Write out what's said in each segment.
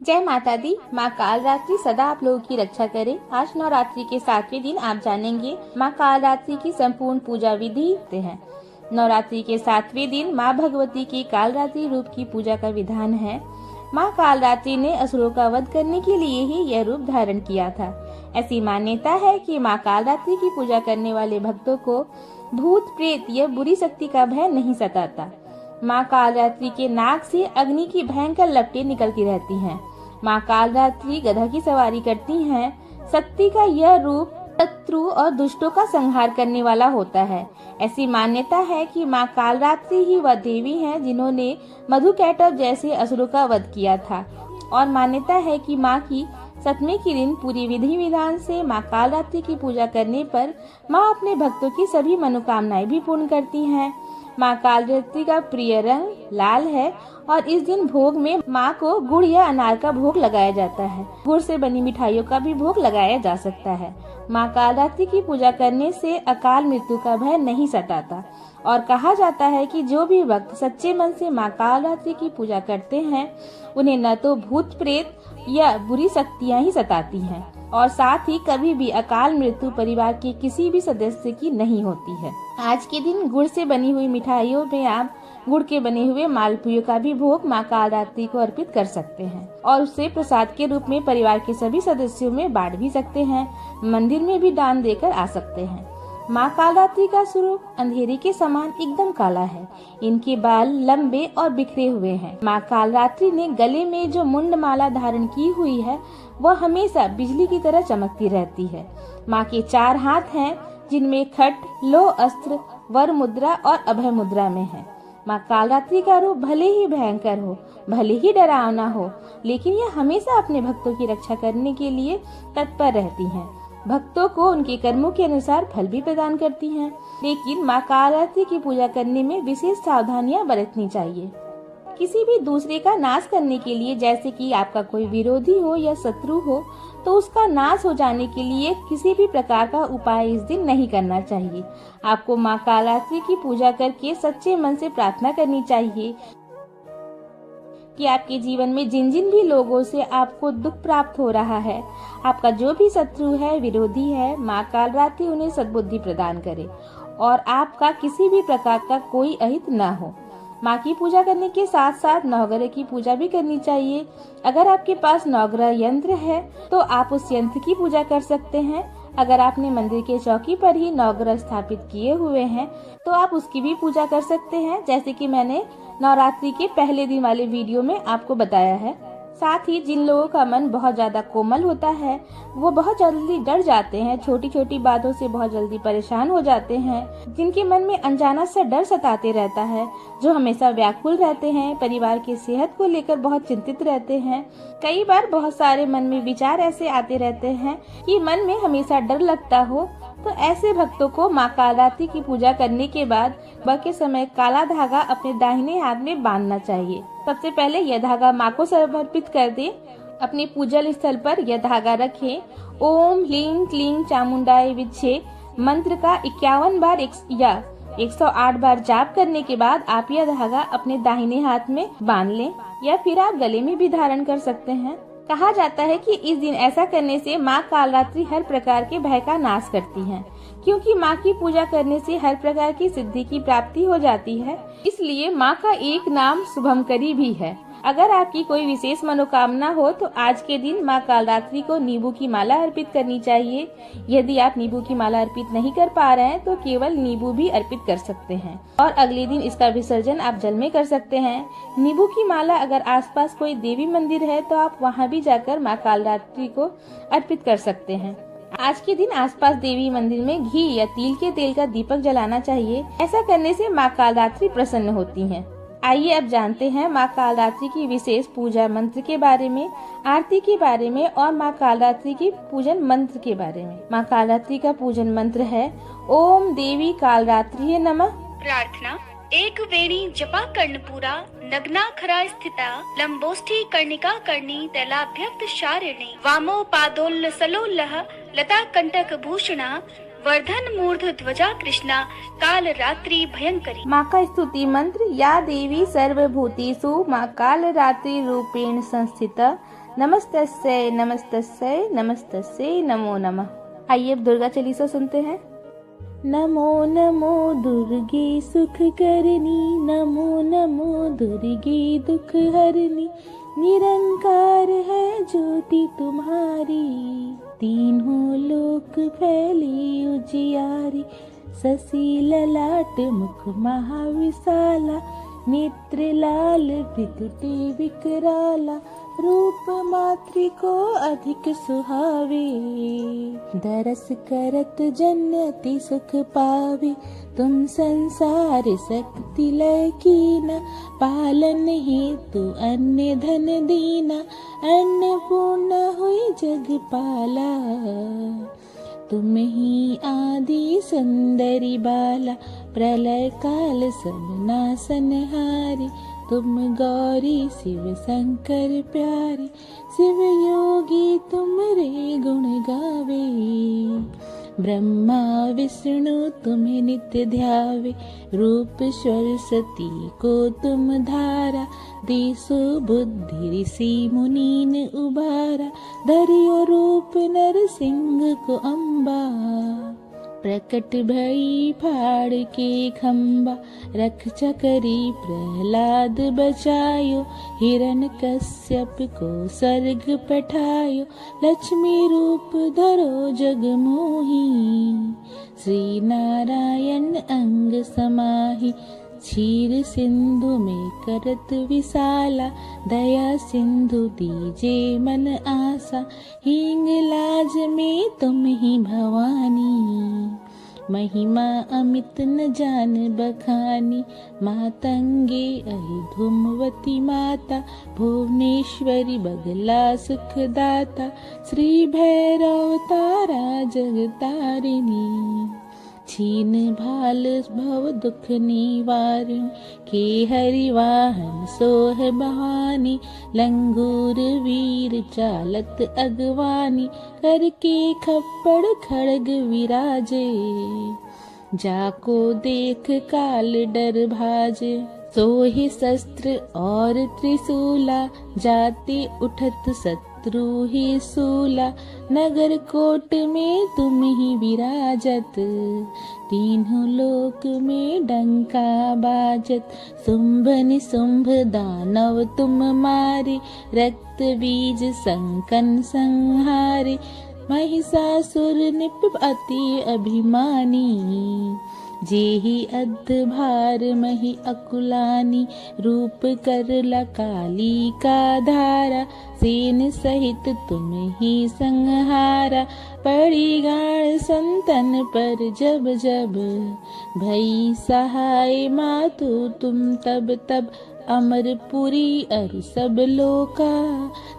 जय माता दी। माँ कालरात्रि सदा आप लोगों की रक्षा करे। आज नवरात्रि के 7वें दिन आप जानेंगे माँ कालरात्रि की संपूर्ण पूजा विधि हैं। नवरात्रि के 7वें दिन माँ भगवती के कालरात्रि रूप की पूजा का विधान है। माँ कालरात्रि ने असुरों का वध करने के लिए ही यह रूप धारण किया था। ऐसी मान्यता है कि माँ कालरात्रि की पूजा करने वाले भक्तों को भूत प्रेत या बुरी शक्ति का भय नहीं सताता। माँ कालरात्रि के नाक से अग्नि की भयंकर लपटें निकलती रहती हैं। माँ कालरात्रि गधा की सवारी करती हैं। शक्ति का यह रूप शत्रु और दुष्टों का संहार करने वाला होता है। ऐसी मान्यता है कि माँ कालरात्रि ही वह देवी हैं जिन्होंने मधुकैटभ जैसे असुरों का वध किया था। और मान्यता है कि माँ की 7वें के दिन पूरी विधि विधान से माँ कालरात्रि की पूजा करने पर माँ अपने भक्तों की सभी मनोकामनाएं भी पूर्ण करती हैं। माँ कालरात्रि का प्रिय रंग लाल है और इस दिन भोग में माँ को गुड़ या अनार का भोग लगाया जाता है। गुड़ से बनी मिठाइयों का भी भोग लगाया जा सकता है। माँ कालरात्रि की पूजा करने से अकाल मृत्यु का भय नहीं सताता और कहा जाता है कि जो भी भक्त सच्चे मन से माँ कालरात्रि की पूजा करते हैं उन्हें न तो भूत प्रेत या बुरी शक्तियाँ ही सताती हैं और साथ ही कभी भी अकाल मृत्यु परिवार के किसी भी सदस्य की नहीं होती है। आज के दिन गुड़ से बनी हुई मिठाइयों में आप गुड़ के बने हुए मालपुए का भी भोग माँ कालरात्रि को अर्पित कर सकते हैं और उसे प्रसाद के रूप में परिवार के सभी सदस्यों में बांट भी सकते हैं। मंदिर में भी दान देकर आ सकते हैं। माँ कालरात्रि का स्वरूप अंधेरे के समान एकदम काला है। इनके बाल लंबे और बिखरे हुए हैं। माँ कालरात्रि ने गले में जो मुंड माला धारण की हुई है वह हमेशा बिजली की तरह चमकती रहती है। माँ के 4 हाथ हैं जिनमें खट, लौह अस्त्र, वर मुद्रा और अभय मुद्रा में है। माँ कालरात्रि का रूप भले ही भयंकर हो, भले ही डरावना हो, लेकिन यह हमेशा अपने भक्तों की रक्षा करने के लिए तत्पर रहती हैं। भक्तों को उनके कर्मों के अनुसार फल भी प्रदान करती हैं। लेकिन माँ कालरात्रि की पूजा करने में विशेष सावधानियां बरतनी चाहिए। किसी भी दूसरे का नाश करने के लिए, जैसे कि आपका कोई विरोधी हो या शत्रु हो, तो उसका नाश हो जाने के लिए किसी भी प्रकार का उपाय इस दिन नहीं करना चाहिए। आपको माँ कालरात्रि की पूजा करके सच्चे मन से प्रार्थना करनी चाहिए कि आपके जीवन में जिन जिन भी लोगों से आपको दुख प्राप्त हो रहा है, आपका जो भी शत्रु है, विरोधी है, माँ कालरात्रि उन्हें सद्बुद्धि प्रदान करे और आपका किसी भी प्रकार का कोई अहित न हो। माँ की पूजा करने के साथ साथ नवग्रह की पूजा भी करनी चाहिए। अगर आपके पास नवग्रह यंत्र है तो आप उस यंत्र की पूजा कर सकते हैं। अगर आपने मंदिर के चौकी पर ही नवग्रह स्थापित किए हुए हैं तो आप उसकी भी पूजा कर सकते हैं, जैसे कि मैंने नवरात्रि के पहले दिन वाले वीडियो में आपको बताया है। साथ ही जिन लोगों का मन बहुत ज्यादा कोमल होता है, वो बहुत जल्दी डर जाते हैं, छोटी छोटी बातों से बहुत जल्दी परेशान हो जाते हैं, जिनके मन में अनजाना सा डर सताते रहता है, जो हमेशा व्याकुल रहते हैं, परिवार की सेहत को लेकर बहुत चिंतित रहते हैं, कई बार बहुत सारे मन में विचार ऐसे आते रहते हैं कि मन में हमेशा डर लगता हो, तो ऐसे भक्तों को माँ कालरात्रि की पूजा करने के बाद सुबह के समय काला धागा अपने दाहिने हाथ में बांधना चाहिए। सबसे पहले यह धागा माँ को समर्पित कर दें। अपने पूजन स्थल पर यह धागा रखें। ओम ह्लीं क्लीं चामुंडाय विद्महे मंत्र का 51 बार या 108 बार जाप करने के बाद आप यह धागा अपने दाहिने हाथ में बांध लें या फिर आप गले में भी धारण कर सकते हैं। कहा जाता है कि इस दिन ऐसा करने से माँ कालरात्रि हर प्रकार के भय का नाश करती हैं, क्योंकि माँ की पूजा करने से हर प्रकार की सिद्धि की प्राप्ति हो जाती है। इसलिए माँ का एक नाम शुभंकरी भी है। अगर आपकी कोई विशेष मनोकामना हो तो आज के दिन माँ कालरात्रि को नींबू की माला अर्पित करनी चाहिए। यदि आप नींबू की माला अर्पित नहीं कर पा रहे हैं तो केवल नींबू भी अर्पित कर सकते हैं और अगले दिन इसका विसर्जन आप जल में कर सकते हैं। नींबू की माला अगर आसपास कोई देवी मंदिर है तो आप वहाँ भी जाकर माँ कालरात्रि को अर्पित कर सकते हैं। आज के दिन आसपास देवी मंदिर में घी या तिल के तेल का दीपक जलाना चाहिए। ऐसा करने से माँ कालरात्रि प्रसन्न होती हैं। आइए अब जानते हैं माँ कालरात्रि की विशेष पूजा मंत्र के बारे में, आरती के बारे में और माँ कालरात्रि की पूजन मंत्र के बारे में। माँ कालरात्रि का पूजन मंत्र है ओम देवी कालरात्रि नमः। प्रार्थना। एक वेणी जपा कर्णपुरा नग्नाखरा स्थिता लंबोष्ठी कर्णिका कर्णी तैलाभ्यक्त शारिणी वामो पादोल्ल सलोल्लः लता कंटक भूषणा वर्धन मूर्ध ध्वजा कृष्णा काल रात्रि भयंकरी। माँ का स्तुति मंत्र। या देवी सर्वभूतेषु माँ कालरात्रि रूपेण संस्थिता नमस्तस्यै नमस्तस्यै नमस्तस्यै नमो नमः। आइए अब दुर्गा चालीसा सुनते हैं। नमो नमो दुर्गे सुख करनी, नमो नमो दुर्गे दुख हरनी, निरंकार है ज्योति तुम्हारी, तीनों लोक फैली उजियारी, शशि ललाट मुख महाविशाला, नेत्र लाल विकटे विकराला, रूप मातृ को अधिक सुहावे, दरस करत जन अति सुख पावे, तुम संसार शक्ति लय कीना, पालन हेतु अन्य धन दीना, अन्नपूर्णा हुई जग पाला, तुम ही आदि सुंदरी बाला, प्रलय काल सब नासनहारी, तुम गौरी शिव शंकर प्यारी, शिव योगी तुमरे गुण गावे, ब्रह्मा विष्णु तुम्हें नित्य ध्यावे, रूप सरस्वती को तुम धारा, देसो बुद्धि ऋषि मुनीन उबारा, धरियो रूप नर सिंह को अम्बा, प्रकट भई फाड़ के खम्बा, रक्षा करी प्रहलाद बचायो, हिरण कश्यप को स्वर्ग पठायो, लक्ष्मी रूप धरो जग मोही, श्री नारायण अंग समाहि, क्षीर सिंधु में करत विशाला, दया सिंधु दीजे मन आशा, हींग लाज में तुम ही भवानी, महिमा अमित न जान बखानी, मातंगे अहि धूमवती माता, भुवनेश्वरी बगला सुखदाता, श्री भैरव तारा जगतारिणी, छीन भाल भव दुख निवारण, के हरि वाहन सोह बहानी, लंगूर वीर चालत अगवानी, करके खप्पड़ खड़ग विराजे, जाको देख काल डर भाजे, सोहि शस्त्र और त्रिशूला, जाते उठत शत्रु ही सूला, नगर कोट में तुम ही विराजत, तीनों लोक में डंका बाजत, शुंभ निशुंभ दानव तुम मारे, रक्त बीज संकन संहारे, महिषासुर निप अति अभिमानी, जेहि अध भार मही अकुलानी, रूप करला काली का धारा, सेन सहित तुम ही संहारा, पड़ी गाड़ संतन पर जब जब, भई सहाय मातु तुम तब तब, अमरपुरी अरु सब लोका,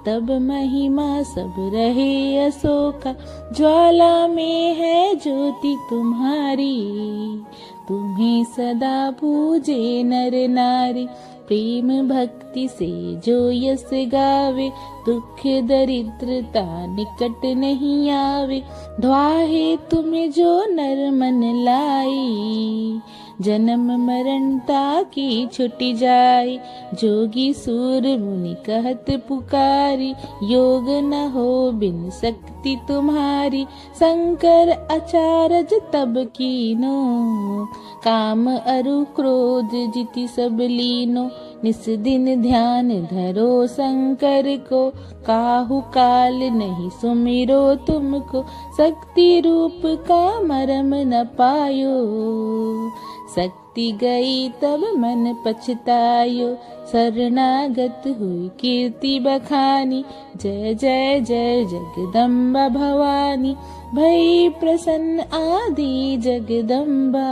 तब महिमा सब रहे अशोका, ज्वाला में है ज्योति तुम्हारी, तुम्हें सदा पूजे नर नारी, प्रेम भक्ति से जो यस गावे, दुख दरिद्रता निकट नहीं आवे, ध्वाहे तुम्हें जो नर मन लाई, जन्म मरणता की छुटी जाए, जोगी सूर मुनि कहत पुकारी, योग न हो बिन शक्ति तुम्हारी, शंकर अचारज तब कीनो, काम अरु क्रोध जिति सब लीनो, निस दिन ध्यान धरो शंकर को, काहू काल नहीं सुमिरो तुमको, शक्ति रूप का मरम न पायो, शक्ति गई तब मन पछतायो, शरणागत हुई कीर्ति बखानी, जय जय जय जगदम्बा भवानी, भई प्रसन्न आदि जगदम्बा,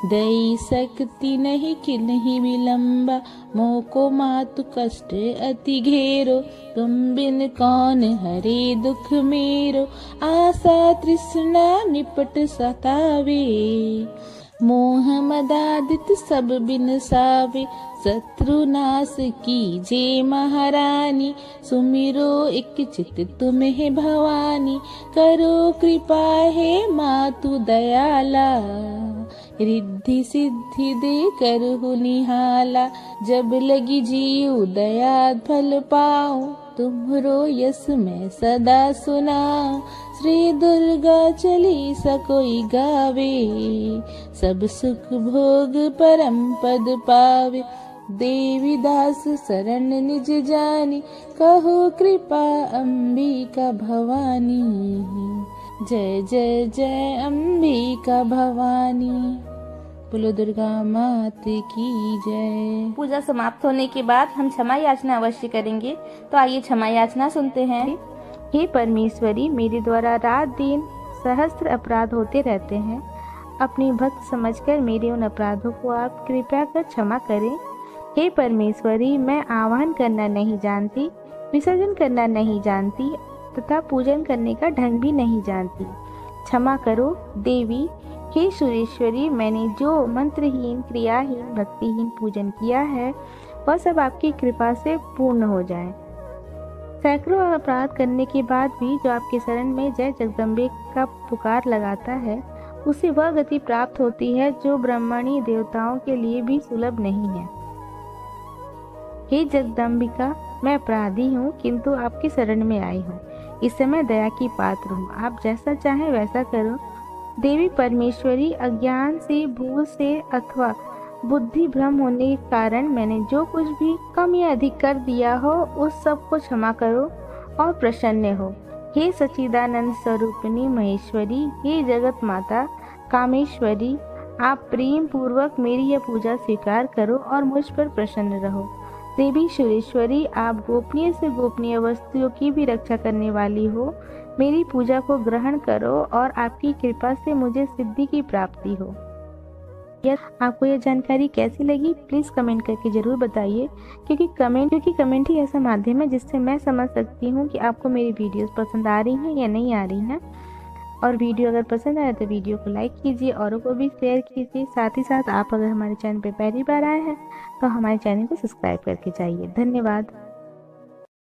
दई शक्ति नहीं किन्हीं विलंबा, मोको मातु कष्ट अति घेरो, तुम बिन कौन हरे दुख मेरो, आशा तृष्णा निपट सतावे, मोह मदादित सब बिन सावे, शत्रु नाश कीजे महारानी, सुमिरो एक चित तुम्हें भवानी, करो कृपा है मातु दयाला, रिद्धि सिद्धि दे करहु निहाला, जब लगी जीव दया फल पाऊं, तुम्हरो यस मैं सदा सुनाऊं। श्री दुर्गा चालीसा कोई गावे, सब सुख भोग परम पद पावे। देवी दास शरण निज जानी, कहो कृपा अंबिका भवानी। जय जय जय अंबिका भवानी। बोलो दुर्गा मात की जय। पूजा समाप्त होने के बाद हम क्षमा याचना अवश्य करेंगे, तो आइए क्षमा याचना सुनते हैं। हे परमेश्वरी, मेरे द्वारा रात दिन सहस्त्र अपराध होते रहते हैं। अपनी भक्त समझकर मेरे उन अपराधों को आप कृपया कर क्षमा करें। हे परमेश्वरी, मैं आह्वान करना नहीं जानती, विसर्जन करना नहीं जानती तथा पूजन करने का ढंग भी नहीं जानती, क्षमा करो देवी। हे सुरेश्वरी, मैंने जो मंत्रहीन, क्रियाहीन, भक्तिहीन पूजन किया है वह सब आपकी कृपा से पूर्ण हो जाए। सैकड़ों अपराध करने के बाद भी जो आपके शरण में जय जगदम्बे का पुकार लगाता है, उसे वह गति प्राप्त होती है जो ब्रह्मणी देवताओं के लिए भी सुलभ नहीं है। हे जगदम्बिका, मैं अपराधी हूँ, किंतु आपकी शरण में आई हूँ। इस समय दया की पात्र हूँ, आप जैसा चाहें वैसा करो। देवी परमेश्वरी, अज्ञान से, भूल से अथवा बुद्धि भ्रम होने के कारण मैंने जो कुछ भी कम या अधिक कर दिया हो, उस सब को क्षमा करो और प्रसन्न हो। हे सच्चिदानंद स्वरूपिणी महेश्वरी, हे जगत माता कामेश्वरी, आप प्रेम पूर्वक मेरी यह पूजा स्वीकार करो और मुझ पर प्रसन्न रहो। देवी सुरेश्वरी, आप गोपनीय से गोपनीय वस्तुओं की भी रक्षा करने वाली हो। मेरी पूजा को ग्रहण करो और आपकी कृपा से मुझे सिद्धि की प्राप्ति हो। आपको यह जानकारी कैसी लगी प्लीज़ कमेंट करके ज़रूर बताइए, क्योंकि कमेंट ही ऐसा माध्यम है जिससे मैं समझ सकती हूँ कि आपको मेरी वीडियोस पसंद आ रही हैं या नहीं आ रही हैं। और वीडियो अगर पसंद आए तो वीडियो को लाइक कीजिए, औरों को भी शेयर कीजिए। साथ ही साथ आप अगर हमारे चैनल पर पहली बार आए हैं तो हमारे चैनल को सब्सक्राइब करके जाइए। धन्यवाद।